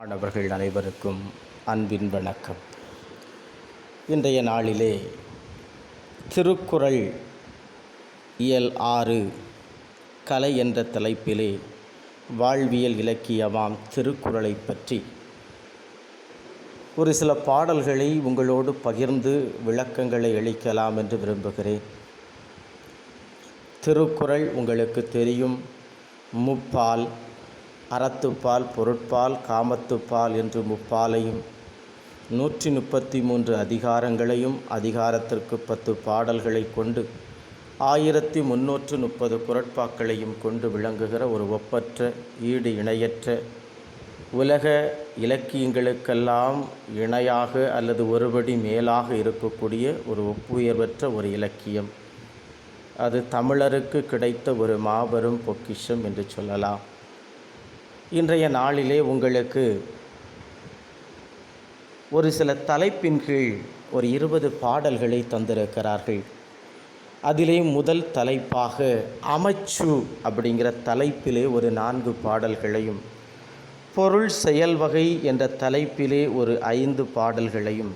மாணவர்கள் அனைவருக்கும் அன்பின் வணக்கம். இன்றைய நாளிலே திருக்குறள் இயல் 6 கலை என்ற தலைப்பிலே வாழ்வியல் இலக்கியமாம் திருக்குறளை பற்றி ஒரு சில பாடல்களை உங்களோடு பகிர்ந்து விளக்கங்களை அளிக்கலாம் என்று விரும்புகிறேன். திருக்குறள் உங்களுக்கு தெரியும், முப்பால், அறத்துப்பால், பொருட்பால், காமத்துப்பால் என்று முப்பாலையும் 133 அதிகாரங்களையும் அதிகாரத்திற்கு 10 பாடல்களை கொண்டு 1330 குறட்பாக்களையும் கொண்டு விளங்குகிற ஒரு ஒப்பற்ற, ஈடு இணையற்ற, உலக இலக்கியங்களுக்கெல்லாம் இணையாக அல்லது ஒருபடி மேலாக இருக்கக்கூடிய ஒரு ஒப்புயர்வற்ற ஒரு இலக்கியம். அது தமிழருக்கு கிடைத்த ஒரு மாபெரும் பொக்கிஷம் என்று சொல்லலாம். இன்றைய நாளிலே உங்களுக்கு ஒரு சில தலைப்பின் கீழ் ஒரு 20 பாடல்களை தந்திருக்கிறார்கள். அதிலே முதல் தலைப்பாக அமைச்சு அப்படிங்கிற தலைப்பிலே ஒரு 4 பாடல்களையும், பொருள் செயல் வகை என்ற தலைப்பிலே ஒரு 5 பாடல்களையும்,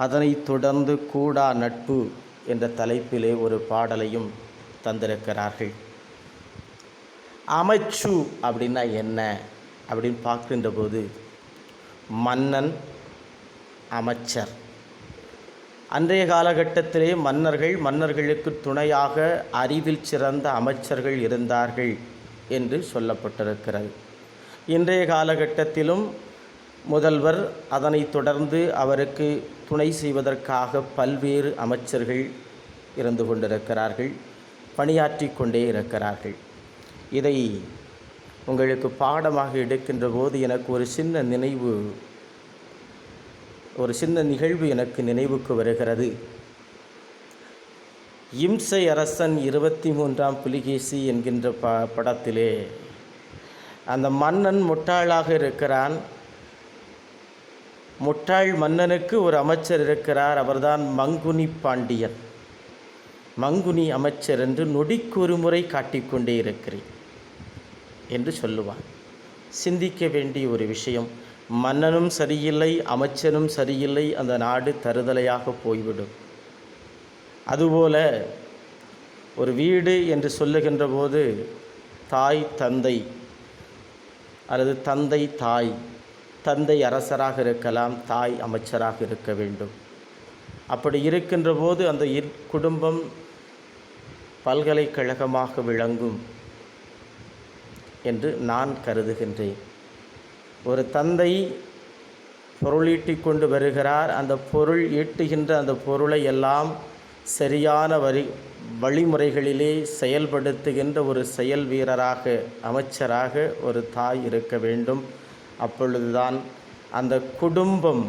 அதனைத் தொடர்ந்து கூடா நட்பு என்ற தலைப்பிலே ஒரு பாடலையும் தந்திருக்கிறார்கள். அமைச்சு அப்படின்னா என்ன அப்படின்னு பார்க்கின்ற போது, மன்னன், அமைச்சர். அன்றைய காலகட்டத்திலே மன்னர்களுக்கு துணையாக அறிவில் சிறந்த அமைச்சர்கள் இருந்தார்கள் என்று சொல்லப்பட்டிருக்கிறது. இன்றைய காலகட்டத்திலும் முதல்வர், அதனைத் தொடர்ந்து அவருக்கு துணை செய்வதற்காக பல்வேறு அமைச்சர்கள் இருந்து கொண்டிருக்கிறார்கள், பணியாற்றி கொண்டே இருக்கிறார்கள். இதை உங்களுக்கு பாடமாக எடுக்கின்ற போது எனக்கு ஒரு சின்ன நிகழ்வு எனக்கு நினைவுக்கு வருகிறது. இம்சை அரசன் 23ஆம் புலிகேசி என்கின்ற படத்திலே அந்த மன்னன் முட்டாளாக இருக்கிறான். முட்டாள் மன்னனுக்கு ஒரு அமைச்சர் இருக்கிறார், அவர்தான் மங்குனி பாண்டியன். மங்குனி அமைச்சர் என்று நொடிக்கு ஒரு முறை காட்டிக்கொண்டே இருக்கிறேன் என்று சொல்லுவான். சிந்திக்க வேண்டிய ஒரு விஷயம். மன்னனும் சரியில்லை, அமைச்சனும் சரியில்லை, அந்த நாடு தருதலையாக போய்விடும். அதுபோல ஒரு வீடு என்று சொல்லுகின்ற போது தாய் தந்தை அல்லது தந்தை தாய், தந்தை அரசராக இருக்கலாம், தாய் அமைச்சராக இருக்க வேண்டும். அப்படி இருக்கின்ற போது அந்த குடும்பம் பல்கலைக்கழகமாக விளங்கும் என்று நான் கருதுகின்றேன். ஒரு தந்தை பொருளீட்டி கொண்டு வருகிறார். அந்த பொருள் ஈட்டுகின்ற அந்த பொருளை எல்லாம் சரியான வழிமுறைகளிலே செயல்படுத்துகின்ற ஒரு செயல் வீரராக, அமைச்சராக ஒரு தாய் இருக்க வேண்டும். அப்பொழுதுதான் அந்த குடும்பம்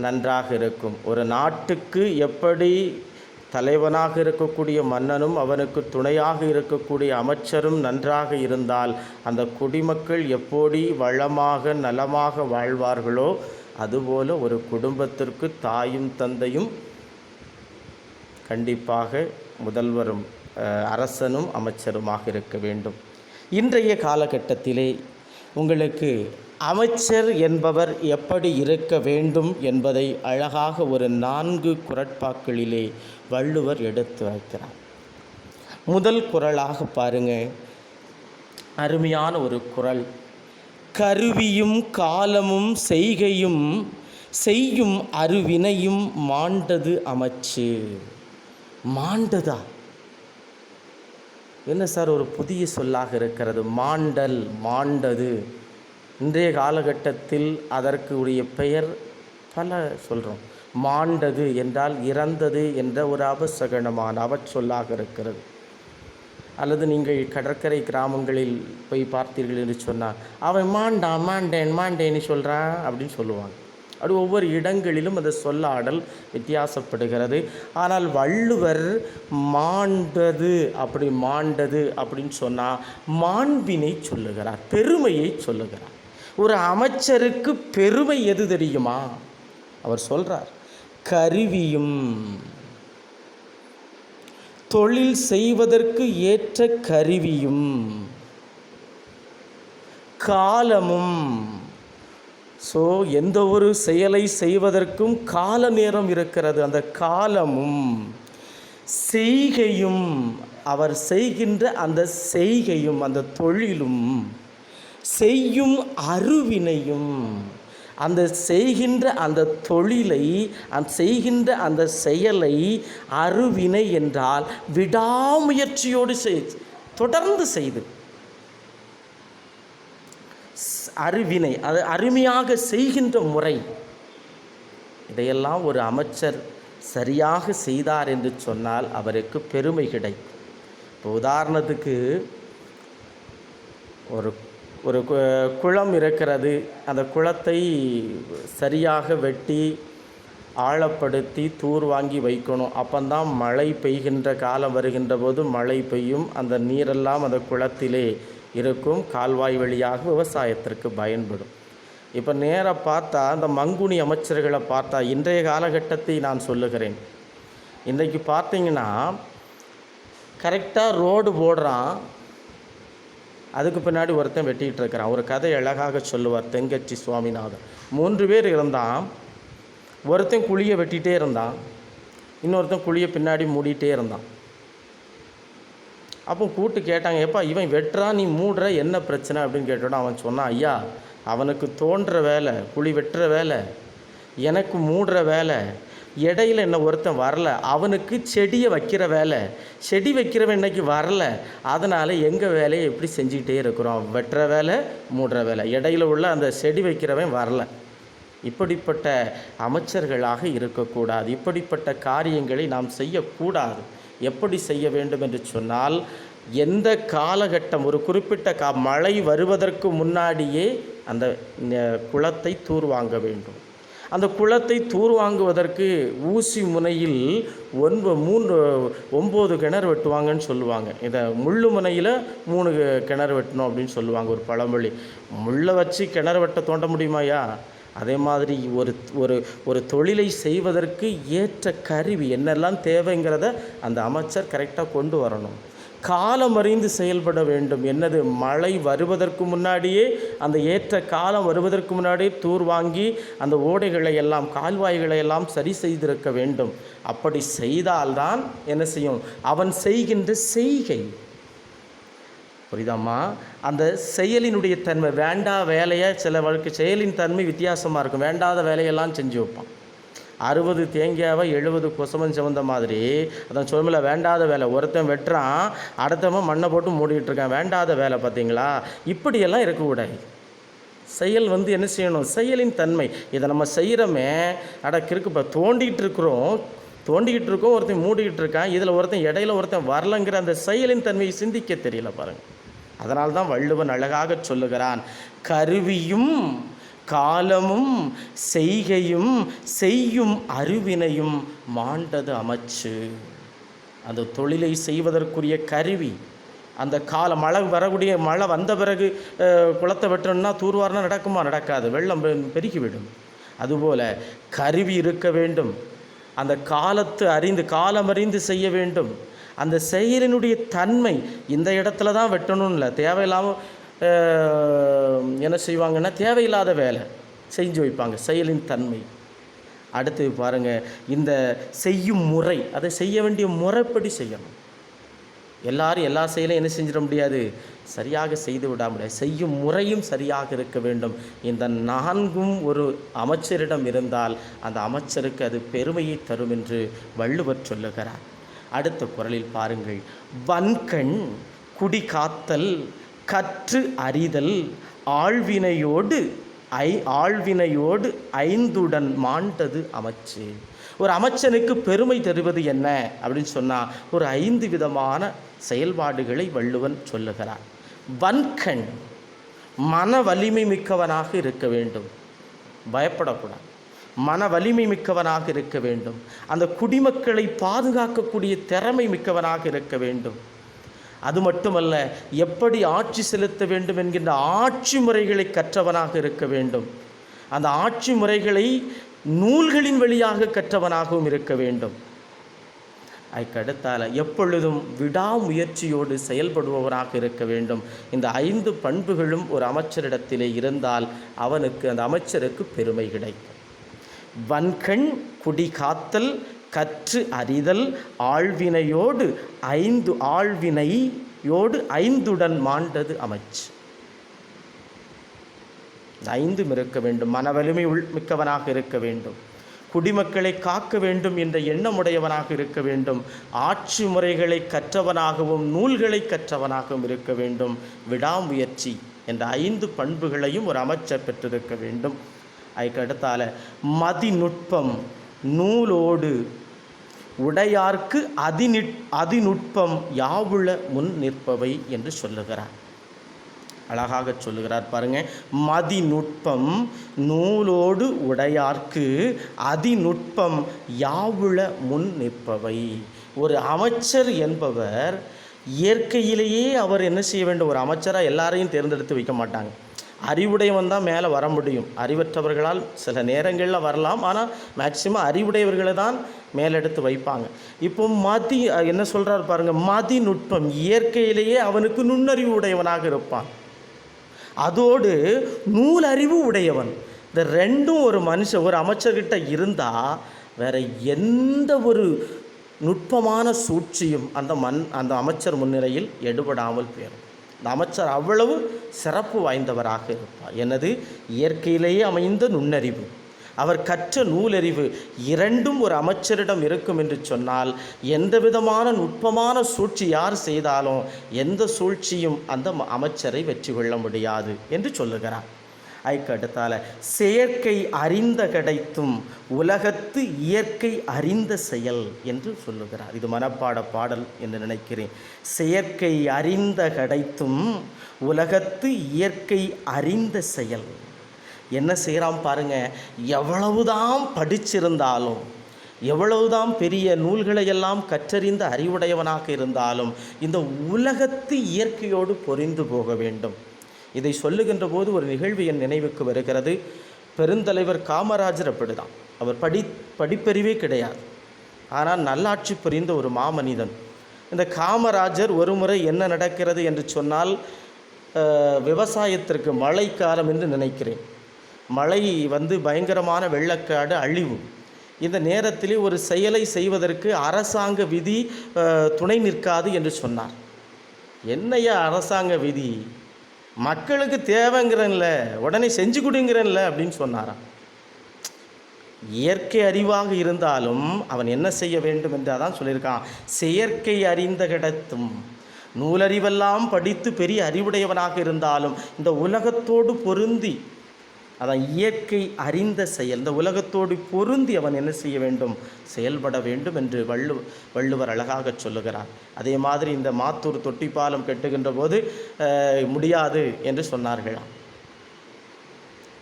நன்றாக இருக்கும். ஒரு நாட்டுக்கு எப்படி தலைவனாக இருக்கக்கூடிய மன்னனும் அவனுக்கு துணையாக இருக்கக்கூடிய அமைச்சரும் நன்றாக இருந்தால் அந்த குடிமக்கள் எப்படி வளமாக நலமாக வாழ்வார்களோ, அதுபோல ஒரு குடும்பத்திற்கு தாயும் தந்தையும் கண்டிப்பாக முதல்வரும் அரசனும் அமைச்சருமாக இருக்க வேண்டும். இன்றைய காலகட்டத்திலே உங்களுக்கு அமைச்சர் என்பவர் எப்படி இருக்க வேண்டும் என்பதை அழகாக ஒரு 4 குறட்பாக்களிலே வள்ளுவர் எடுத்து வைக்கிறார். முதல் குறளாக பாருங்க, அருமையான ஒரு குறள். கருவியும் காலமும் செய்கையும் செய்யும் அருவினையும் மாண்டது அமைச்சு. மாண்டதா? என்ன சார் ஒரு புதிய சொல்லாக இருக்கிறது, மாண்டல், மாண்டது. இன்றைய காலகட்டத்தில் அதற்கு உரிய பெயர் பல சொல்கிறோம். மாண்டது என்றால் இறந்தது என்ற ஒரு அபசகனமான அவச்சொல்லாக இருக்கிறது. அல்லது நீங்கள் கடற்கரை கிராமங்களில் போய் பார்த்தீர்கள் என்று சொன்னால், அவன் மாண்டேன்னு சொல்கிறான் அப்படின்னு சொல்லுவாங்க. அப்படி ஒவ்வொரு இடங்களிலும் அந்த சொல்லாடல் வித்தியாசப்படுகிறது. ஆனால் வள்ளுவர் மாண்டது அப்படின்னு சொன்னால் மாண்பினை சொல்லுகிறார், பெருமையை சொல்லுகிறார். ஒரு அமைச்சருக்கு பெருமை எது தெரியுமா? அவர் சொல்கிறார், கருவியும் தொழில் செய்வதற்கு ஏற்ற கருவியும் காலமும். ஸோ எந்த ஒரு செயலை செய்வதற்கும் கால நேரம் இருக்கிறது. அந்த காலமும் செய்கையும், அவர் செய்கின்ற அந்த செய்கையும், அந்த தொழிலும், செய்யும் அருவினையும், அந்த செய்கின்ற அந்த தொழிலை, செய்கின்ற அந்த செயலை, அருவினை என்றால் விடாமுயற்சியோடு தொடர்ந்து செய்து, அருவினை அது அருமையாக செய்கின்ற முறை, இதையெல்லாம் ஒரு அமைச்சர் சரியாக செய்தார் என்று சொன்னால் அவருக்கு பெருமை கிடைக்கும். இப்போ உதாரணத்துக்கு ஒரு ஒரு குளம் இருக்கிறது. அந்த குளத்தை சரியாக வெட்டி ஆழப்படுத்தி தூர் வாங்கி வைக்கணும். அப்போந்தான் மழை பெய்கின்ற காலம் வருகின்ற போது மழை பெய்யும். அந்த நீரெல்லாம் அந்த குளத்திலே இருக்கும். கால்வாய் வழியாக விவசாயத்திற்கு பயன்படும். இப்போ நேராக பார்த்தா அந்த மங்குனி அமைச்சர்களை பார்த்தா, இன்றைய காலகட்டத்தை நான் சொல்லுகிறேன். இன்றைக்கு பார்த்தீங்கன்னா கரெக்டாக ரோடு போடுறான், அதுக்கு பின்னாடி ஒருத்தன் வெட்டிகிட்டு இருக்கிறான். ஒரு கதை அழகாக சொல்லுவார் தெங்கச்சி சுவாமிநாதன். 3 பேர் இருந்தான். ஒருத்தன் குழியை வெட்டிகிட்டே இருந்தான், இன்னொருத்தன் குழியை பின்னாடி மூடிகிட்டே இருந்தான். அப்போ கூட்டு கேட்டாங்க, எப்பா இவன் வெட்டுறான், நீ மூடுற, என்ன பிரச்சனை அப்படின்னு கேட்டோன்னா அவன் சொன்னான், ஐயா அவனுக்கு தோன்ற வேலை குழி வெட்டுற வேலை, எனக்கு மூடுற வேலை. இடையில் என்ன ஒருத்தன் வரல, அவனுக்கு செடியை வைக்கிற வேலை. செடி வைக்கிறவன் இன்னைக்கு வரல, அதனால் எங்கள் வேலையை எப்படி செஞ்சுக்கிட்டே இருக்கிறோம், வெட்டுற வேலை மூடுற வேலை. இடையில் உள்ள அந்த செடி வைக்கிறவன் வரல. இப்படிப்பட்ட அமைச்சர்களாக இருக்கக்கூடாது. இப்படிப்பட்ட காரியங்களை நாம் செய்யக்கூடாது. எப்படி செய்ய வேண்டும் என்று சொன்னால், எந்த காலகட்டம், ஒரு குறிப்பிட்ட மழை வருவதற்கு முன்னாடியே அந்த குளத்தை தூர் வாங்க வேண்டும். அந்த குளத்தை தூர் வாங்குவதற்கு ஊசி முனையில் 9 கிணறு வெட்டுவாங்கன்னு சொல்லுவாங்க. இதை முள்ளு முனையில் 3 கிணறு வெட்டணும் அப்படின்னு சொல்லுவாங்க, ஒரு பழமொழி. முள்ளை வச்சு கிணறு வெட்ட தோண்ட முடியுமாயா? அதே மாதிரி ஒரு தொழிலை செய்வதற்கு ஏற்ற கருவி என்னெல்லாம் தேவைங்கிறத அந்த அமைச்சர் கரெக்டாக கொண்டு வரணும். காலம் அறிந்து செயல்பட வேண்டும். என்னது, மழை வருவதற்கு முன்னாடியே, அந்த ஏற்ற காலம் வருவதற்கு முன்னாடியே தூர் வாங்கி அந்த ஓடைகளை எல்லாம், கால்வாய்களை எல்லாம் சரி செய்திருக்க வேண்டும். அப்படி செய்தால்தான் என்ன செய்யும், அவன் செய்கின்ற செய்கை. புரியுதாம்மா? அந்த செயலினுடைய தன்மை, வேண்டா வேலையை, சிலவருக்கு செயலின் தன்மை வித்தியாசமாக இருக்கும். வேண்டாத வேலையெல்லாம் செஞ்சு வைப்பான். 60 தேங்காவை 70 கொசவன் சிவந்த மாதிரி. அதான் சொல்ல, வேண்டாத வேலை. ஒருத்தன் வெட்டுறான், அடுத்தவன் மண்ணை போட்டு மூடிக்கிட்டு இருக்கான். வேண்டாத வேலை. பார்த்தீங்களா? இப்படியெல்லாம் இருக்கக்கூடாது. செயல் என்ன செய்யணும், செயலின் தன்மை. இதை நம்ம செய்கிறோமே, கிறுக்கு. இப்போ தோண்டிகிட்டு இருக்கோம், ஒருத்தன் மூடிக்கிட்டு இருக்கான், இதில் ஒருத்தன் இடையில ஒருத்தன் வரலங்கிற அந்த செயலின் தன்மையை சிந்திக்க தெரியல பாருங்கள். அதனால்தான் வள்ளுவன் அழகாக சொல்லுகிறான், கருவியும் காலமும் செய்கையும் செய்யும் அருவினையும் மாண்டது அமைச்சு. அந்த தொழிலை செய்வதற்குரிய கருவி, அந்த காலம், மழை வந்த பிறகு குளத்தை வெட்டணும்னா தூர்வாரினா நடக்குமா? நடக்காது. வெள்ளம் பெருகிவிடும். அதுபோல் கருவி இருக்க வேண்டும். அந்த காலம் அறிந்து செய்ய வேண்டும். அந்த செயலினுடைய தன்மை, இந்த இடத்துல தான் வெட்டணும் இல்லை, தேவையில்லாமல் என்ன செய்வாங்கன்னா தேவையில்லாத வேலை செஞ்சு வைப்பாங்க. செயலின் தன்மை. அடுத்து பாருங்கள், இந்த செய்யும் முறை, அதை செய்ய வேண்டிய முறைப்படி செய்யணும். எல்லாரும் எல்லா செயலையும் என்ன செஞ்சிட முடியாது, சரியாக செய்து விட முடியாது. செய்யும் முறையும் சரியாக இருக்க வேண்டும். இந்த 4ம் ஒரு அமைச்சரிடம் இருந்தால் அந்த அமைச்சருக்கு அது பெருமையை தரும் என்று வள்ளுவர் சொல்லுகிறார். அடுத்த குறளில் பாருங்கள், வன்கண் குடி காத்தல் கற்று அறிதல் ஆழ்வினையோடு 5 மாண்டது அமைச்சு. ஒரு அமைச்சனுக்கு பெருமை தருவது என்ன அப்படின்னு சொன்னால், ஒரு 5 விதமான செயல்பாடுகளை வள்ளுவன் சொல்லுகிறார். வன்கண், மன வலிமை மிக்கவனாக இருக்க வேண்டும், பயப்படக்கூடாது. மன வலிமை மிக்கவனாக இருக்க வேண்டும். அந்த குடிமக்களை பாதுகாக்கக்கூடிய திறமை மிக்கவனாக இருக்க வேண்டும். அது மட்டுமல்ல, எப்படி ஆட்சி செலுத்த வேண்டும் என்கின்ற ஆட்சி முறைகளை கற்றவனாக இருக்க வேண்டும். அந்த ஆட்சி முறைகளை நூல்களின் வழியாக கற்றவனாகவும் இருக்க வேண்டும். அதுக்கடுத்தால் எப்பொழுதும் விடாமுயற்சியோடு செயல்படுபவராக இருக்க வேண்டும். இந்த 5 பண்புகளும் ஒரு அமைச்சரிடத்திலே இருந்தால் அவனுக்கு, அந்த அமைச்சருக்கு பெருமை கிடைக்கும். வன்கண் குடிகாத்தல், கற்று அறிதல், ஆழ்வினையோடு 5 மாண்டது அமைச்சு. 5 இருக்க வேண்டும். மன வலிமை மிக்கவனாக இருக்க வேண்டும். குடிமக்களை காக்க வேண்டும் என்ற எண்ணமுடையவனாக இருக்க வேண்டும். ஆட்சி முறைகளை கற்றவனாகவும் நூல்களை கற்றவனாகவும் இருக்க வேண்டும். விடாமுயற்சி என்ற 5 பண்புகளையும் ஒரு அமைச்சர் பெற்றிருக்க வேண்டும். அதுக்கடுத்தால மதிநுட்பம், நூலோடு உடையார்க்கு அதிநுட்பம் யாவுள முன் நிற்பவை என்று சொல்லுகிறார். அழகாக சொல்லுகிறார் பாருங்க. மதிநுட்பம், நூலோடு உடையார்க்கு அதிநுட்பம் யாவுள முன் நிற்பவை. ஒரு அமைச்சர் என்பவர் இயற்கையிலேயே அவர் என்ன செய்ய வேண்டும்? ஒரு அமைச்சராக எல்லாரையும் தேர்ந்தெடுத்து வைக்க மாட்டாங்க. அறிவுடையவன் தான் மேலே வர முடியும். அறிவற்றவர்களால் சில நேரங்களில் வரலாம், ஆனால் மேக்சிமம் அறிவுடையவர்களை தான் மேலெடுத்து வைப்பாங்க. இப்போ என்ன சொல்கிறார் பாருங்கள், மதிநுட்பம், இயற்கையிலேயே அவனுக்கு நுண்ணறிவு உடையவனாக இருப்பான். அதோடு நூலறிவு உடையவன். இந்த ரெண்டும் ஒரு ஒரு அமைச்சர்கிட்ட இருந்தால் வேறு எந்த ஒரு நுட்பமான சூழ்ச்சியும் அந்த அமைச்சர் முன்னிலையில் எடுபடாமல் போயிடும். இந்த அமைச்சர் அவ்வளவு சிறப்பு வாய்ந்தவராக இருப்பார். எனது இயற்கையிலேயே அமைந்த நுண்ணறிவு, அவர் கற்ற நூலறிவு, இரண்டும் ஒரு அமைச்சரிடம் இருக்கும் என்று சொன்னால் எந்த விதமான நுட்பமான சூழ்ச்சி யார் செய்தாலும் எந்த சூழ்ச்சியும் அந்த அமைச்சரை வெற்றி கொள்ள முடியாது என்று சொல்லுகிறார். அதுக்கடுத்தால செயற்கை அறிந்த கிடைத்தும் உலகத்து இயற்கை அறிந்த செயல் என்று சொல்லுகிறார். இது மனப்பாட பாடல் என்று நினைக்கிறேன். செயற்கை அறிந்த கிடைத்தும் உலகத்து இயற்கை அறிந்த செயல். என்ன செய்கிறான் பாருங்க, எவ்வளவுதான் படிச்சிருந்தாலும், எவ்வளவுதான் பெரிய நூல்களையெல்லாம் கற்றறிந்த அறிவுடையவனாக இருந்தாலும் இந்த உலகத்து இயற்கையோடு பொறிந்து போக வேண்டும். இதை சொல்லுகின்ற போது ஒரு நிகழ்வு என் நினைவுக்கு வருகிறது. பெருந்தலைவர் காமராஜர் அப்படிதான். அவர் படிப்பறிவே கிடையாது, ஆனால் நல்லாட்சி புரிந்த ஒரு மாமனிதன். இந்த காமராஜர் ஒரு முறை என்ன நடக்கிறது என்று சொன்னால், விவசாயத்திற்கு மழைக்காலம் என்று நினைக்கிறேன், மழை பயங்கரமான வெள்ளக்காடு, அழிவு. இந்த நேரத்திலே ஒரு செயலை செய்வதற்கு அரசாங்க விதி துணை நிற்காது என்று சொன்னார். என்னையா அரசாங்க விதி, மக்களுக்கு தேவைங்கிறன்ல, உடனே செஞ்சு கொடுங்கிறன்ல அப்படின்னு சொன்னாராம். இயற்கை அறிவாக இருந்தாலும் அவன் என்ன செய்ய வேண்டும் என்று அதான் சொல்லியிருக்கான். செயற்கை அறிந்த கிடத்தும், நூலறிவெல்லாம் படித்து பெரிய அறிவுடையவனாக இருந்தாலும் இந்த உலகத்தோடு பொருந்தி, அதான் இயற்கை அறிந்த செயல், இந்த உலகத்தோடு பொருந்தி அவன் என்ன செய்ய வேண்டும்? செயல்பட வேண்டும் என்று வள்ளுவர் அழகாக சொல்லுகிறார். அதே மாதிரி இந்த மாத்தூர் தொட்டிப்பாலம் கட்டுகின்ற போது முடியாது என்று சொன்னார்களாம்.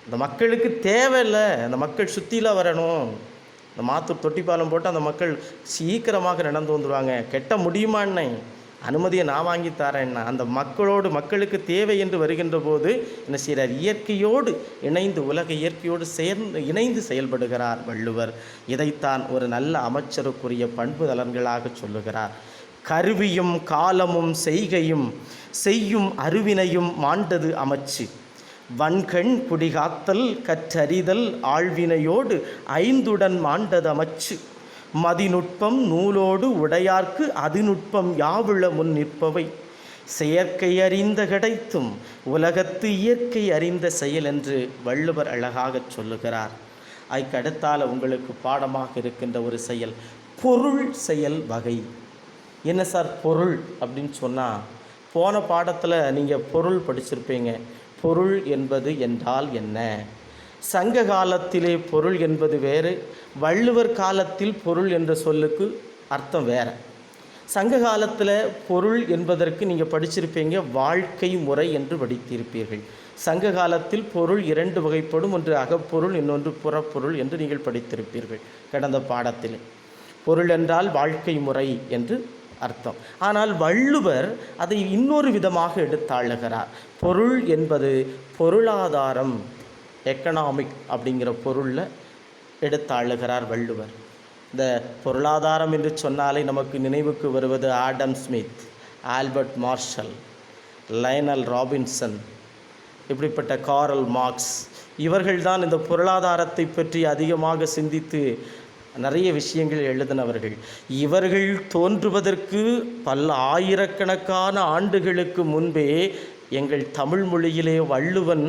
இந்த மக்களுக்கு தேவையில்லை, அந்த மக்கள் சுற்றிலாம் வரணும். இந்த மாத்தூர் தொட்டிப்பாலம் போட்டு அந்த மக்கள் சீக்கிரமாக நடந்து வந்துடுவாங்க. கெட்ட முடியுமான்னே அனுமதியை நான் வாங்கி தரேன்னா, அந்த மக்களுக்கு தேவை என்று வருகின்ற போது என்ன செய்கிறார்? இயற்கையோடு இணைந்து, உலக இயற்கையோடு இணைந்து செயல்படுகிறார் வள்ளுவர். இதைத்தான் ஒரு நல்ல அமைச்சருக்குரிய பண்பு நலன்களாக சொல்லுகிறார். கருவியும் காலமும் செய்கையும் செய்யும் அருவினையும் மாண்டது அமைச்சு. வன்கண் குடிகாத்தல் கற்றறிதல் ஆழ்வினையோடு 5 மாண்டது அமைச்சு. மதிநுட்பம் நூலோடு உடையார்க்கு அதிநுட்பம் யாவுள முன் நிற்பவை. செயற்கை அறிந்த கிடைத்தும் உலகத்து இயற்கை அறிந்த செயல் என்று வள்ளுவர் அழகாக சொல்லுகிறார். அதுக்கடுத்தால் உங்களுக்கு பாடமாக இருக்கின்ற ஒரு செயல் பொருள் செயல் வகை. என்ன சார் பொருள் அப்படின்னு சொன்னால், போன பாடத்தில் நீங்கள் பொருள் படிச்சிருப்பீங்க. பொருள் என்பது என்றால் என்ன? சங்க காலத்திலே பொருள் என்பது வேறு, வள்ளுவர் காலத்தில் பொருள் என்ற சொல்லுக்கு அர்த்தம் வேறு. சங்க காலத்தில் பொருள் என்பதற்கு நீங்கள் படிச்சிருப்பீங்க, வாழ்க்கை முறை என்று படித்திருப்பீர்கள். சங்க காலத்தில் பொருள் 2 வகைப்படும், ஒன்று அகப்பொருள், இன்னொன்று புறப்பொருள் என்று நீங்கள் படித்திருப்பீர்கள் கடந்த பாடத்தில். பொருள் என்றால் வாழ்க்கை முறை என்று அர்த்தம். ஆனால் வள்ளுவர் அதை இன்னொரு விதமாக எடுத்தாளுகிறார். பொருள் என்பது பொருளாதாரம், எக்கனாமிக் அப்படிங்கிற பொருளில் எடுத்தாளுகிறார் வள்ளுவர். இந்த பொருளாதாரம் என்று சொன்னாலே நமக்கு நினைவுக்கு வருவது Adam Smith, Albert Marshall, Lionel Robinson, இப்படிப்பட்ட காரல் மார்க்ஸ், இவர்கள்தான் இந்த பொருளாதாரத்தை பற்றி அதிகமாக சிந்தித்து நிறைய விஷயங்கள் எழுதினவர்கள். இவர்கள் தோன்றுவதற்கு பல ஆயிரக்கணக்கான ஆண்டுகளுக்கு முன்பே எங்கள் தமிழ் மொழியிலே வள்ளுவன்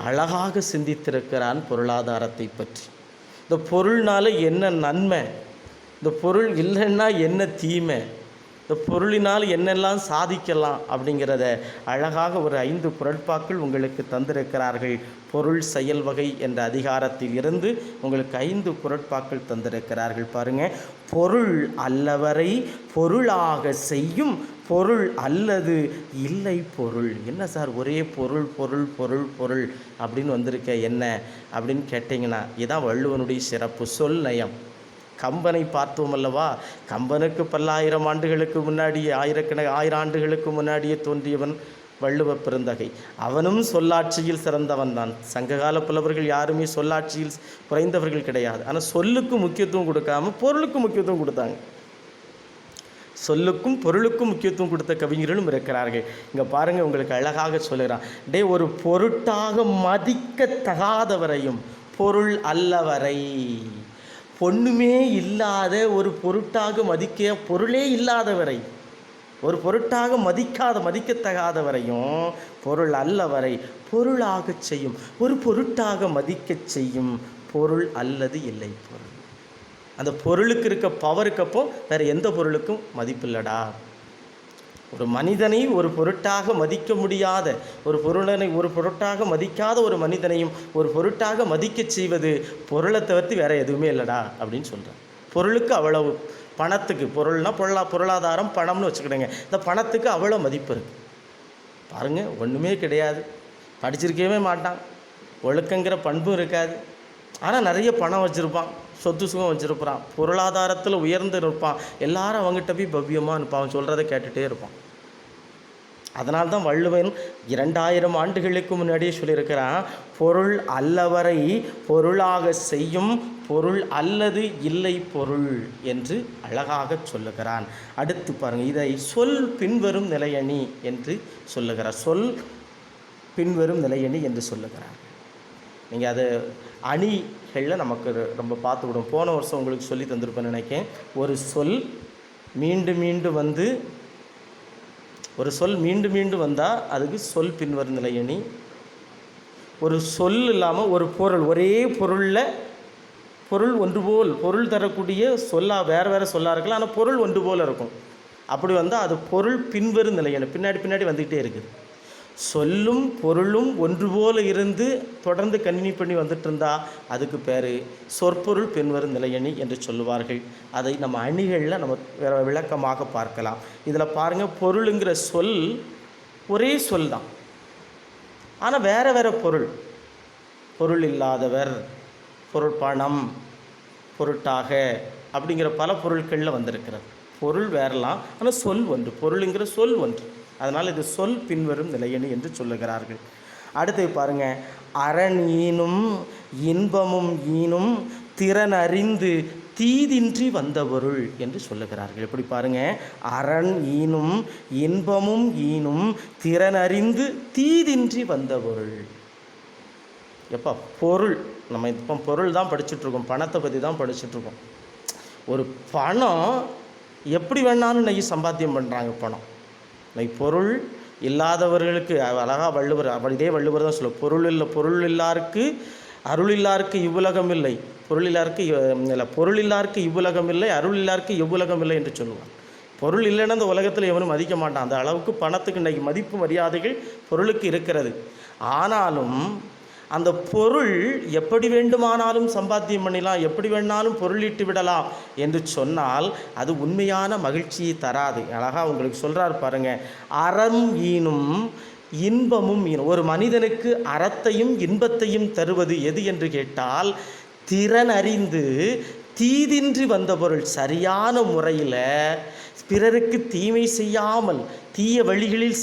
அழகாக சிந்தித்திருக்கிறான் பொருளாதாரத்தை பற்றி. இந்த பொருள்னால என்ன நன்மை, இந்த பொருள் இல்லைன்னா என்ன தீமை, இந்த பொருளினால் என்னெல்லாம் சாதிக்கலாம் அப்படிங்கிறத அழகாக ஒரு 5 குறட்பாக்கள் உங்களுக்கு தந்திருக்கிறார்கள். பொருள் செயல் வகை என்ற அதிகாரத்தில் இருந்து உங்களுக்கு 5 குறட்பாக்கள் தந்திருக்கிறார்கள். பாருங்கள். பொருள் அல்லவரை பொருளாக செய்யும் பொருள் அல்லது இல்லை பொருள். என்ன சார் ஒரே பொருள் பொருள் பொருள் பொருள் அப்படின்னு வந்திருக்க என்ன அப்படின்னு கேட்டிங்கன்னா, இதுதான் வள்ளுவனுடைய சிறப்பு. சொல் நயம். கம்பனை பார்த்தோம் அல்லவா? கம்பனுக்கு பல்லாயிரம் ஆண்டுகளுக்கு முன்னாடியே, ஆயிரம் ஆண்டுகளுக்கு முன்னாடியே தோன்றியவன் வள்ளுவ பெருந்தகை. அவனும் சொல்லாட்சியில் சிறந்தவன் தான். சங்ககால புலவர்கள் யாருமே சொல்லாட்சியில் குறைந்தவர்கள் கிடையாது. ஆனால் சொல்லுக்கு முக்கியத்துவம் கொடுக்காம பொருளுக்கு முக்கியத்துவம் கொடுத்தாங்க. சொல்லுக்கும் பொருளுக்கும் முக்கியத்துவம் கொடுத்த கவிஞர்களும் இருக்கிறார்கள். இங்கே பாருங்கள், உங்களுக்கு அழகாக சொல்லுகிறான். ஒரு பொருட்டாக மதிக்கத்தகாதவரையும் பொருள் அல்லவரை, பொண்ணுமே இல்லாத ஒரு பொருட்டாக மதிக்க, பொருளே இல்லாதவரை, ஒரு பொருட்டாக மதிக்கத்தகாதவரையும் பொருள் அல்லவரை பொருளாக செய்யும், ஒரு பொருட்டாக மதிக்க செய்யும் பொருள் அல்லது இல்லை பொருள். அந்த பொருளுக்கு இருக்க பவருக்கு அப்போ வேறு எந்த பொருளுக்கும் மதிப்பில்லடா. ஒரு மனிதனை ஒரு பொருட்டாக மதிக்க முடியாத, ஒரு பொருட்டாக மதிக்காத ஒரு மனிதனையும் ஒரு பொருட்டாக மதிக்க செய்வது பொருளை தவிர்த்து வேறு எதுவுமே இல்லைடா அப்படின்னு சொல்கிறேன். பொருளுக்கு அவ்வளவு, பணத்துக்கு, பொருளாதாரம் பணம்னு வச்சுக்கிடுங்க, இந்த பணத்துக்கு அவ்வளோ மதிப்பு இருக்குது. பாருங்கள், ஒன்றுமே கிடையாது, படிச்சிருக்கவே மாட்டான், ஒழுக்கங்கிற பண்பும் இருக்காது, ஆனால் நிறைய பணம் வச்சுருப்பான், சொத்து சுகம் வச்சுருப்பான், பொருளாதாரத்தில் உயர்ந்து இருப்பான், எல்லாரும் அவங்ககிட்ட போய் பவ்யமாக இருப்பான், அவன் சொல்கிறத கேட்டுகிட்டே இருப்பான். அதனால்தான் வள்ளுவன் 2000 ஆண்டுகளுக்கு முன்னாடியே சொல்லியிருக்கிறான், பொருள் அல்லவரை பொருளாக செய்யும் பொருள் அல்லது இல்லை பொருள் என்று அழகாக சொல்லுகிறான். அடுத்து பாருங்கள், இதை சொல் பின்வரும் நிலையணி என்று சொல்லுகிறார். சொல் பின்வரும் நிலையணி என்று சொல்லுகிறார். நீங்கள் அது அணிகளில் நமக்கு ரொம்ப பார்த்து விடும். போன வருஷம் உங்களுக்கு சொல்லி தந்திருப்பேன்னு நினைக்கிறேன். ஒரு சொல் மீண்டும் மீண்டும் வந்து, ஒரு சொல் மீண்டும் மீண்டும் வந்தால் அதுக்கு சொல் பின்வரும் நிலையணி. ஒரு சொல் இல்லாமல் ஒரு பொருள், ஒரே பொருளில் பொருள் ஒன்று போல், பொருள் தரக்கூடிய சொல்லாக வேறு வேறு சொல்லாக இருக்கலாம், ஆனால் பொருள் ஒன்று போல் இருக்கும். அப்படி வந்தால் அது பொருள் பின்வரும் நிலையணி, பின்னாடி வந்துக்கிட்டே இருக்குது. சொல்லும் பொருளும் ஒன்று போல் இருந்து தொடர்ந்து கன்னியூ பண்ணி வந்துட்டு இருந்தால் அதுக்கு பேர் சொற்பொருள் பின்வரும் நிலையணி என்று சொல்லுவார்கள். அதை நம்ம அணிகளில் நம்ம விளக்கமாக பார்க்கலாம். இதில் பாருங்கள், பொருளுங்கிற சொல் ஒரே சொல் தான், ஆனால் வேறு வேறு பொருள். பொருள் இல்லாதவர், பொருள் பணம், பொருட்டாக அப்படிங்கிற பல பொருட்களில் வந்திருக்கிறது. பொருள் வேறலாம், ஆனால் சொல் ஒன்று, பொருளுங்கிற சொல் ஒன்று. அதனால் இது சொல் பின்வரும் நிலையணி என்று சொல்லுகிறார்கள். அடுத்து பாருங்கள், அரண் ஈனும் இன்பமும் ஈனும் திறன் அறிந்து தீதின்றி வந்த பொருள் என்று சொல்லுகிறார்கள். எப்படி பாருங்கள், அரண் ஈனும் இன்பமும் ஈனும் திறன் அறிந்து தீதின்றி வந்த பொருள். எப்போ பொருள், நம்ம இப்போ பொருள் தான் படிச்சுட்ருக்கோம், பணத்தை பற்றி தான் படிச்சுட்ருக்கோம். ஒரு பணம் எப்படி வேணாலும் இன்றைக்கி சம்பாத்தியம் பண்ணுறாங்க. பணம் பொருள் இல்லாதவர்களுக்கு அழகாக வள்ளுவர், இதே வள்ளுவர் தான் சொல்லுவோம், பொருள் இல்லாருக்கு அருள் இல்லாருக்கு இவ்வுலகம் இல்லை, பொருள் இல்லாருக்கு இவ்வுலகம் இல்லை, அருள் இல்லாருக்கு இவ்வுலகம் இல்லை என்று சொல்லுவார். பொருள் இல்லைன்னா இந்த உலகத்தில் எவனும் மதிக்க மாட்டான். அந்த அளவுக்கு பணத்துக்கு இன்றைக்கி மதிப்பு மரியாதைகள் பொருளுக்கு இருக்கிறது. ஆனாலும் அந்த பொருள் எப்படி வேண்டுமானாலும் சம்பாத்தியம் பண்ணிடலாம், எப்படி வேணாலும் பொருளீட்டு விடலாம் என்று சொன்னால் அது உண்மையான மகிழ்ச்சியை தராது. அழகாக உங்களுக்கு சொல்கிறார் பாருங்கள், அறம் ஈனும் இன்பமும் ஈனும். ஒரு மனிதனுக்கு அறத்தையும் இன்பத்தையும் தருவது எது என்று கேட்டால், திறன் அறிந்து தீதின்றி வந்த பொருள், சரியான முறையில் பிறருக்கு தீமை செய்யாமல் தீய வழிகளில்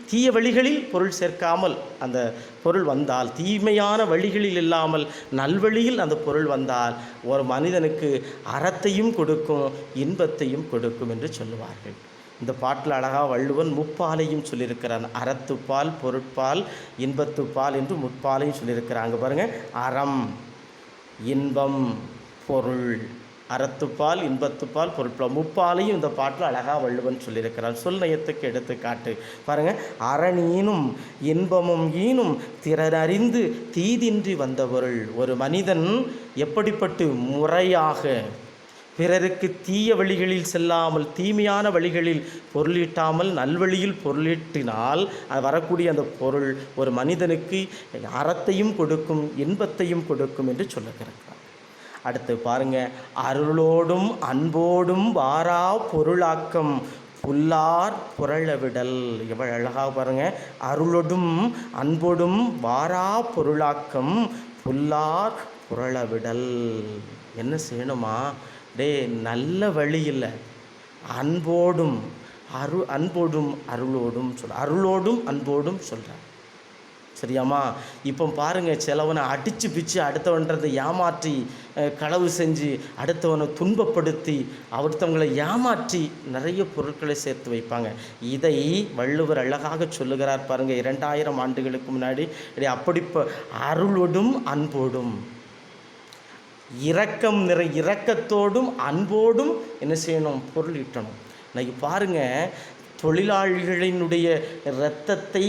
தீய வழிகளில் பொருள் சேர்க்காமல் அந்த பொருள் வந்தால், தீமையான வழிகளில் இல்லாமல் நல்வழியில் அந்த பொருள் வந்தால் ஒரு மனிதனுக்கு அறத்தையும் கொடுக்கும், இன்பத்தையும் கொடுக்கும் என்று சொல்லுவார்கள். இந்த பாட்டில் அழகாக வள்ளுவன் முப்பாலையும் சொல்லியிருக்கிறான். அறத்துப்பால், பொருட்பால், இன்பத்துப்பால் என்று முப்பாலையும் சொல்லியிருக்கிறாங்க. பாருங்கள், அறம், இன்பம், பொருள், அறத்துப்பால், இன்பத்துப்பால், பொருட்பால், முப்பாலையும் இந்த பாட்டில் அழகாக வள்ளுவன் சொல்லியிருக்கிறான். சொல் நயத்துக்கு எடுத்துக்காட்டு பாருங்கள். அரணீனும் இன்பமும் ஈனும் திறனறிந்து தீதின்றி வந்த பொருள். ஒரு மனிதன் எப்படிப்பட்டு முறையாக பிறருக்கு தீய வழிகளில் செல்லாமல் தீமையான வழிகளில் பொருளீட்டாமல் நல்வழியில் பொருளீட்டினால் அது வரக்கூடிய அந்த பொருள் ஒரு மனிதனுக்கு அறத்தையும் கொடுக்கும், இன்பத்தையும் கொடுக்கும் என்று சொல்லுகிறார். அடுத்து பாருங்க, அருளோடும் அன்போடும் வாரா பொருளாக்கம் புல்லார் புரளவிடல். எவ்வளவு அழகாக பாருங்க. அருளோடும் அன்போடும் வாரா பொருளாக்கம் புல்லார் புரளவிடல். என்ன செய்யணுமா? நல்ல வழியில் அன்போடும் அருளோடும் அருளோடும் அன்போடும் சொல்கிறேன். சரியாம்மா? இப்போ பாருங்கள், சிலவனை அடித்து பிச்சு அடுத்தவன்றதை ஏமாற்றி களவு செஞ்சு அடுத்தவனை துன்பப்படுத்தி அடுத்தவங்களை ஏமாற்றி நிறைய பொருட்களை சேர்த்து வைப்பாங்க. இதை வள்ளுவர் அழகாக சொல்லுகிறார் பாருங்கள். 2000 ஆண்டுகளுக்கு முன்னாடி அப்படி அருளோடும் அன்போடும் இரக்கத்தோடும் அன்போடும் என்ன செய்யணும்? பொருள் ஈட்டணும். இன்னைக்கு பாருங்கள், தொழிலாளிகளினுடைய இரத்தத்தை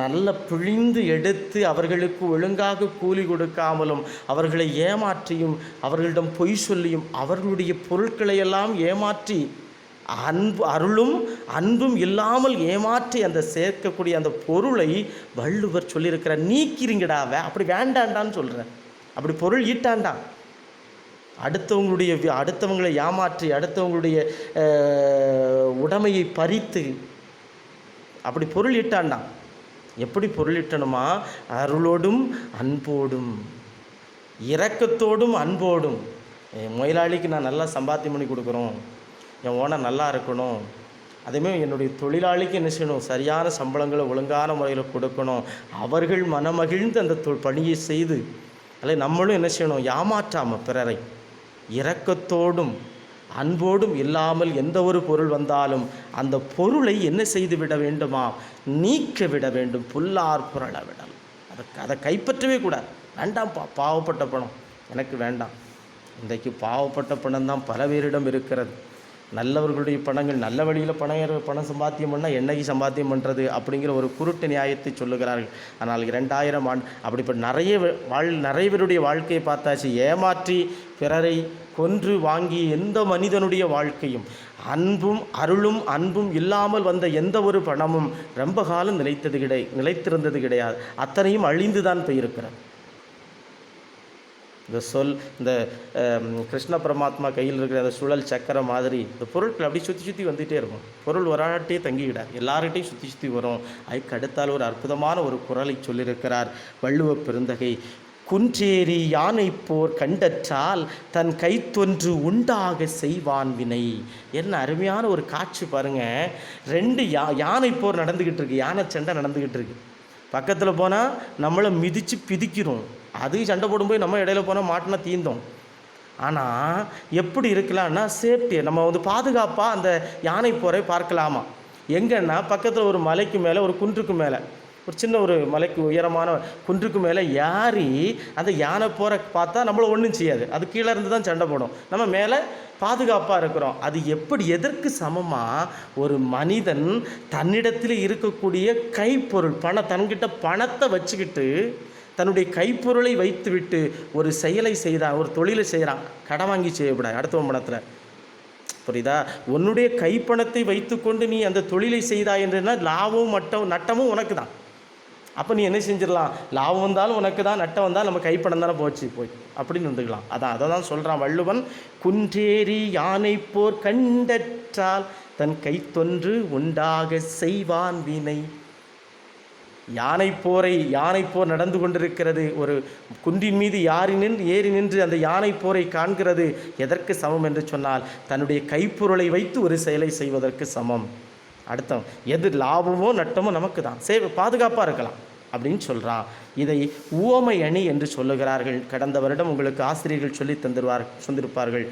நல்ல பிழிந்து எடுத்து அவர்களுக்கு ஒழுங்காக கூலி கொடுக்காமலும் அவர்களை ஏமாற்றியும் அவர்களிடம் பொய் சொல்லியும் அவர்களுடைய பொருட்களையெல்லாம் ஏமாற்றி அருளும் அன்பும் இல்லாமல் ஏமாற்றி அந்த சேர்க்கக்கூடிய அந்த பொருளை வள்ளுவர் சொல்லியிருக்கிறார். நீக்கிறீங்கடாவ, அப்படி வேண்டாண்டான்னு சொல்கிறேன். அப்படி பொருள் ஈட்டாண்டா, அடுத்தவங்களை ஏமாற்றி அடுத்தவங்களுடைய உடைமையை பறித்து அப்படி பொருள் ஈட்டாண்டாம். எப்படி பொருள் ஈட்டணுமா? அருளோடும் அன்போடும் இரக்கத்தோடும் அன்போடும். என் முதலாளிக்கு நான் நல்லா சம்பாத்தியம் பண்ணி கொடுக்குறோம், என் ஓனர் நல்லா இருக்கணும், அதேமாதிரி என்னுடைய தொழிலாளிக்கு என்ன செய்யணும்? சரியான சம்பளங்களை ஒழுங்கான முறையில் கொடுக்கணும். அவர்கள் மனமகிழ்ந்து அந்த பணியை செய்து அல்ல நம்மளும் என்ன செய்யணும்? ஏமாற்றாமல் பிறரை இரக்கத்தோடும் அன்போடும் இல்லாமல் எந்த ஒரு பொருள் வந்தாலும் அந்த பொருளை என்ன செய்து விட வேண்டுமா? நீக்க விட வேண்டும். புல்லார் புரள விடல். அதை கைப்பற்றவே கூடாது. வேண்டாம்ப்பா, பாவப்பட்ட பணம் எனக்கு வேண்டாம். இன்றைக்கு பாவப்பட்ட பணம் தான் பல பேரிடம் இருக்கிறது. நல்லவர்களுடைய பணங்கள் நல்ல வழியில் பணம் சம்பாத்தியம் பண்ணால் என்னைக்கு சம்பாத்தியம் பண்ணுறது அப்படிங்கிற ஒரு குருட்டு நியாயத்தை சொல்லுகிறார்கள். ஆனால் 2000 ஆண்டு அப்படிப்பட்ட நிறைய பேருடைய வாழ்க்கையை பார்த்தாச்சு. ஏமாற்றி பிறரை கொன்று வாங்கிய எந்த மனிதனுடைய வாழ்க்கையும் அருளும் அன்பும் இல்லாமல் வந்த எந்த ஒரு பணமும் ரொம்ப காலம் நிலைத்திருந்தது கிடையாது. அத்தனையும் அழிந்து தான் போயிருக்கிறது. இந்த கிருஷ்ண பரமாத்மா கையில் இருக்கிற அந்த சுழல் சக்கரம் மாதிரி இந்த பொருட்கள் அப்படி சுற்றி வந்துகிட்டே இருக்கும். பொருள் ஒரு ஆட்டையே தங்கிவிடாது, எல்லார்கிட்டையும் சுற்றி வரும். அதுக்கு அடுத்தால் ஒரு அற்புதமான ஒரு குறளை சொல்லியிருக்கிறார் வள்ளுவ பெருந்தகை. குன்றேறி யானை போர் கண்டற்றால் தன் கைத்தொன்று உண்டாக செய்வான் வினை. என்ன அருமையான ஒரு காட்சி பாருங்கள். 2 யானை போர் நடந்துக்கிட்டு இருக்கு, யானை சண்டை நடந்துக்கிட்டு இருக்கு. பக்கத்தில் போனால் நம்மளை மிதித்து பிதிக்கிறோம், அது சண்டை போடும்போது நம்ம இடையில போனால் மாட்டினா தீந்தோம். ஆனால் எப்படி இருக்கலாம்னா சேஃப்டி, நம்ம பாதுகாப்பாக அந்த யானை போரை பார்க்கலாமா? எங்கன்னா பக்கத்தில் ஒரு மலைக்கு மேலே, ஒரு குன்றுக்கு மேலே, ஒரு சின்ன ஒரு மலைக்கு உயரமான குன்றுக்கு மேலே ஏறி அந்த யானை போரை பார்த்தா நம்மளை ஒன்றும் செய்யாது, அது கீழே இருந்து தான் சண்டை போடும். நம்ம மேலே பாதுகாப்பாக இருக்கிறோம். அது எப்படி எதற்கு சமமாக ஒரு மனிதன் தன்னிடத்தில் இருக்கக்கூடிய கைப்பொருள் தன்கிட்ட பணத்தை வச்சுக்கிட்டு தன்னுடைய கைப்பொருளை வைத்துவிட்டு ஒரு செயலை செய்கிறான், ஒரு தொழிலை செய்கிறான். கடன் வாங்கி செய்யக்கூடாது அடுத்தவன் பணத்தில், புரியுதா? உன்னுடைய கைப்பணத்தை வைத்துக்கொண்டு நீ அந்த தொழிலை செய்தாய் என்றுனா லாபமும் நட்டமும் உனக்கு தான். அப்போ நீ என்ன செஞ்சிடலாம்? லாபம் வந்தாலும் உனக்கு தான், நட்டம் வந்தாலும் நம்ம கைப்பணம் தானே போய் அப்படின்னு வந்துக்கலாம். அதை தான் சொல்கிறான் வள்ளுவன். குன்றேறி யானை போர் கண்டற்றால் தன் கைத்தொன்று உண்டாக செய்வான் வினை. யானை போர் நடந்து கொண்டிருக்கிறது. ஒரு குன்றின் மீது ஏறி நின்று அந்த யானை போரை காண்கிறது. எதற்கு சமம் என்று சொன்னால் தன்னுடைய கைப்பொருளை வைத்து ஒரு செயலை செய்வதற்கு சமம். அர்த்தம் எது லாபமோ நட்டமோ நமக்கு தான், பாதுகாப்பாக இருக்கலாம் அப்படின்னு சொல்கிறான். இதை உவமை அணி என்று சொல்லுகிறார்கள். கடந்த வருடம் உங்களுக்கு ஆசிரியர்கள் சொல்லியிருப்பார்கள்.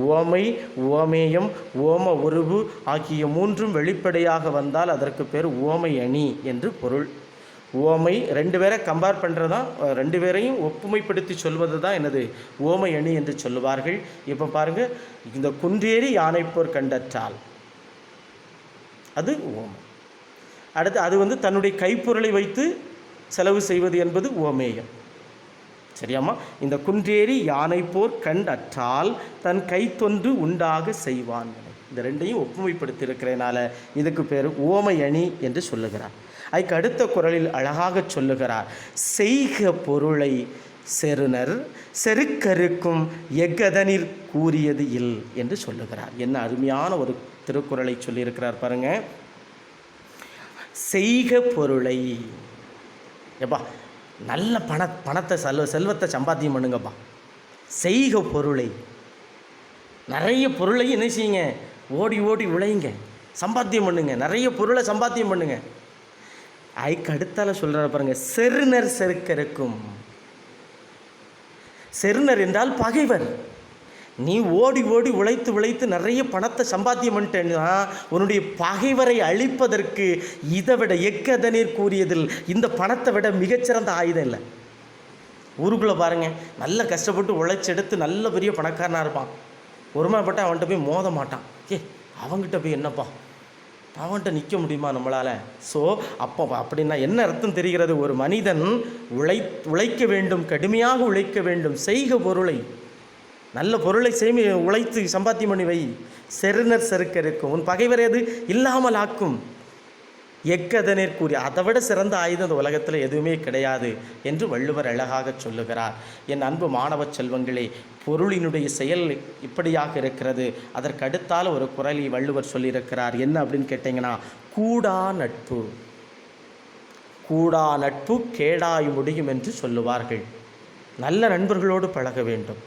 உவமை, உவமேயம், உவம உருவு ஆகிய மூன்றும் வெளிப்படையாக வந்தால் அதற்கு பேர் உவமை அணி என்று பொருள். உவமை ரெண்டு பேரை கம்பேர் பண்ணுறது தான், ரெண்டு பேரையும் ஒப்புமைப்படுத்தி சொல்வது தான் என்னது உவமை அணி என்று சொல்லுவார்கள். இப்போ பாருங்கள், இந்த குன்றேறி யானைப்போர் கண்டற்றால் அது உவமை. அடுத்து அது தன்னுடைய கைப்பொருளை வைத்து செலவு செய்வது என்பது உவமேயம். சரியாம்மா? இந்த குன்றேறி யானை போர் கண்டற்றால் தன் கைத்தொன்று உண்டாக செய்வான். இந்த ரெண்டையும் ஒப்புமைப்படுத்தியிருக்கிறதுனால இதுக்கு பேர் உவமை அணி என்று சொல்லுகிறார். அதுக்கு அடுத்த குறளில் அழகாக சொல்லுகிறார், செய்க பொருளை செருணர் செருக்கருக்கும் எக்கதனிற் கூறியது இல் என்று சொல்லுகிறார். என்ன அருமையான ஒரு திருக்குறளை சொல்லியிருக்கிறார் பாருங்க. செய்க பொருளை, எப்பா நல்ல பணத்தை செல்வத்தை சம்பாத்தியம் பண்ணுங்கப்பா. செய்க பொருளை, நிறைய பொருளை என்ன செய்யுங்க, ஓடி ஓடி உழைங்க, சம்பாத்தியம் பண்ணுங்க, நிறைய பொருளை சம்பாத்தியம் பண்ணுங்க. அதுக்கு அடுத்தால சொல்கிறார் பாருங்க, செருணர் செருக்கருக்கும். செருணர் என்றால் பகைவர். நீ ஓடி ஓடி உழைத்து நிறைய பணத்தை சம்பாத்தியம் பண்ணிட்டேன்னா உன்னுடைய பகைவரை அழிப்பதற்கு இதை விட எக்கதனீர் கூறியதில் இந்த பணத்தை விட மிகச்சிறந்த ஆயுதம் இல்லை. ஊருக்குள்ளே பாருங்கள், நல்ல கஷ்டப்பட்டு உழைச்செடுத்து நல்ல பெரிய பணக்காரனாக இருப்பான். ஒருமைப்பட்ட அவன்கிட்ட போய் மோத மாட்டான். அவங்ககிட்ட போய் என்னப்பா, அவன்கிட்ட நிற்க முடியுமா நம்மளால்? ஸோ அப்போ அப்படின்னா என்ன அர்த்தம் தெரிகிறது? ஒரு மனிதன் உழைக்க வேண்டும், கடுமையாக உழைக்க வேண்டும். செய்க பொருளை, நல்ல பொருளை உழைத்து சம்பாத்தியம் பண்ணி வை. செருணர் செருக்கருக்கும், உன் பகைவர் எது இல்லாமல் ஆக்கும். எக்கதனேற் கூறி, அதை விட சிறந்த ஆயுதம் இந்த உலகத்தில் எதுவுமே கிடையாது என்று வள்ளுவர் அழகாக சொல்லுகிறார். என் அன்பு மாணவ செல்வங்களே, பொருளினுடைய செயல் இப்படியாக இருக்கிறது. அதற்கு அடுத்தால் ஒரு குறளை வள்ளுவர் சொல்லியிருக்கிறார். என்ன அப்படின்னு கேட்டிங்கன்னா, கூடா நட்பு, கூடா நட்பு கேடாய் முடியும் என்று சொல்லுவார்கள். நல்ல நண்பர்களோடு பழக வேண்டும்,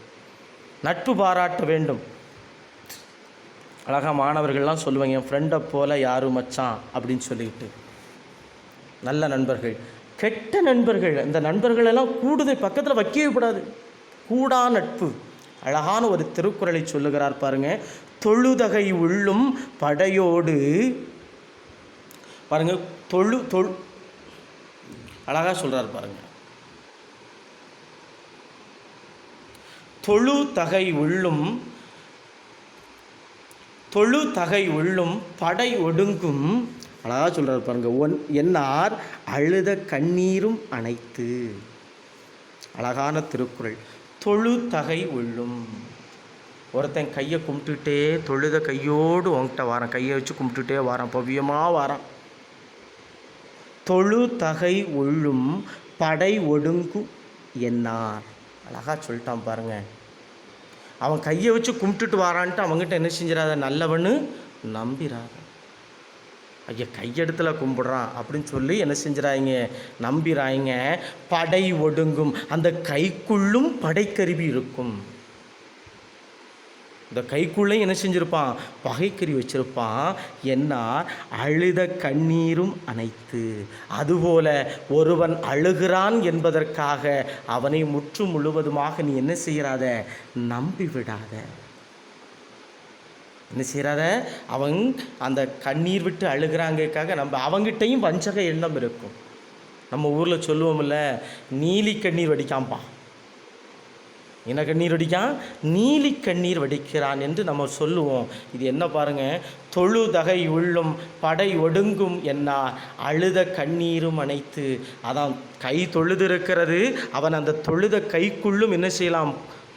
நட்பு பாராட்ட வேண்டும். அழகாக மாணவர்கள்லாம் சொல்லுவாங்க, என் ஃப்ரெண்டை போல் யாரும் மச்சான் அப்படின்னு சொல்லிட்டு. நல்ல நண்பர்கள், கெட்ட நண்பர்கள், இந்த நண்பர்களெல்லாம் கூடுதல் பக்கத்தில் வைக்கவே கூடாது. கூடா நட்பு. அழகான ஒரு திருக்குறளை சொல்லுகிறார் பாருங்க. தொழுதகை உள்ளும் படையோடு, பாருங்க, அழகாக சொல்கிறார் பாருங்க. தொழு தகை உள்ளும் படை ஒடுங்கும், அழகாக சொல்கிறார் பாருங்க. என்னார் அழுத கண்ணீரும் அனைத்து. அழகான திருக்குறள். தொழு தகை உள்ளும், ஒருத்தன் கையை கும்பிட்டுட்டே தொழுத கையோடு உங்ககிட்ட வாரான், கையை வச்சு கும்பிட்டுட்டே வாரான், பவ்யமாக வாரான். தொழு தகை உள்ளும் படை ஒடுங்கும் என்னார். அழகாக சொல்லிட்டான் பாருங்க. அவன் கையை வச்சு கும்பிட்டுட்டு வாரான்ட்டு அவங்ககிட்ட என்ன செஞ்சிடாத, நல்லவன்னு நம்பிடாத. ஐயா கையெடுத்துல கும்பிடுறான் அப்படின்னு சொல்லி என்ன செஞ்சிடாங்க, நம்பிறாங்க. படை ஒடுங்கும், அந்த கைக்குள்ளும் படைக்கருவி இருக்கும். இந்த கைக்குள்ளே என்ன செஞ்சுருப்பான், பகைக்கறி வச்சுருப்பான். என்ன அழுத கண்ணீரும் அனைத்து. அதுபோல ஒருவன் அழுகிறான் என்பதற்காக அவனை முற்று முழுவதுமாக நீ என்ன செய்யறாத, நம்பி விடாத. என்ன செய்யறாத, அவன் அந்த கண்ணீர் விட்டு அழுகிறாங்கக்காக நம்ம அவங்கிட்டையும் வஞ்சக எண்ணம் இருக்கும். நம்ம ஊரில் சொல்லுவோம்ல, நீலி கண்ணீர் வடிக்காம்பா, என்ன கண்ணீர் வடிக்கான், நீலி கண்ணீர் வடிக்கிறான் என்று நம்ம சொல்லுவோம். இது என்ன பாருங்க, தொழுதகை உள்ளும் படை ஒடுங்கும் என்ன அழுத கண்ணீரும் அனைத்து. அதான் கை தொழுது இருக்கிறது, அவன் அந்த தொழுத கைக்குள்ளும் என்ன செய்யலாம்,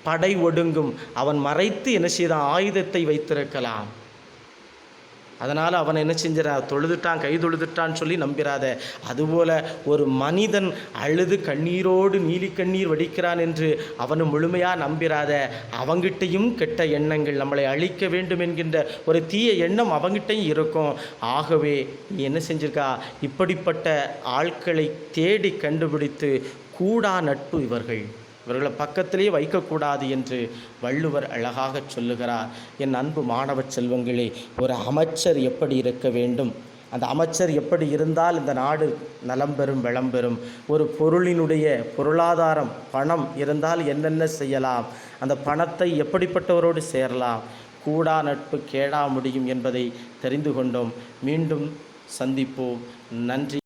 படை ஒடுங்கும். அவன் மறைத்து என்ன செய்தான், ஆயுதத்தை வைத்திருக்கலாம். அதனால் அவன் என்ன செஞ்சிடா, தொழுதுட்டான், கை தொழுதுட்டான்னு சொல்லி நம்பிராத. அதுபோல் ஒரு மனிதன் அழுது கண்ணீரோடு நீலி கண்ணீர் வடிக்கிறான் என்று அவனு முழுமையாக நம்பிராத. அவங்கிட்டையும் கெட்ட எண்ணங்கள், நம்மளை அழிக்க வேண்டும் என்கின்ற ஒரு தீய எண்ணம் அவங்கிட்டையும் இருக்கும். ஆகவே நீ என்ன செஞ்சிருக்கா, இப்படிப்பட்ட ஆட்களை தேடி கண்டுபிடித்து கூடா நட்பு இவர்களை பக்கத்திலே வைக்கக்கூடாது என்று வள்ளுவர் அழகாக சொல்லுகிறார். என் அன்பு மாணவ செல்வங்களே, ஒரு அமைச்சர் எப்படி இருக்க வேண்டும், அந்த அமைச்சர் எப்படி இருந்தால் இந்த நாடு நலம் பெறும், வளம் பெறும், ஒரு பொருளினுடைய பொருளாதாரம் பணம் இருந்தால் என்னென்ன செய்யலாம், அந்த பணத்தை எப்படிப்பட்டவரோடு சேரலாம், கூடா நட்பு கேடா முடியும் என்பதை தெரிந்து கொண்டோம். மீண்டும் சந்திப்போம். நன்றி.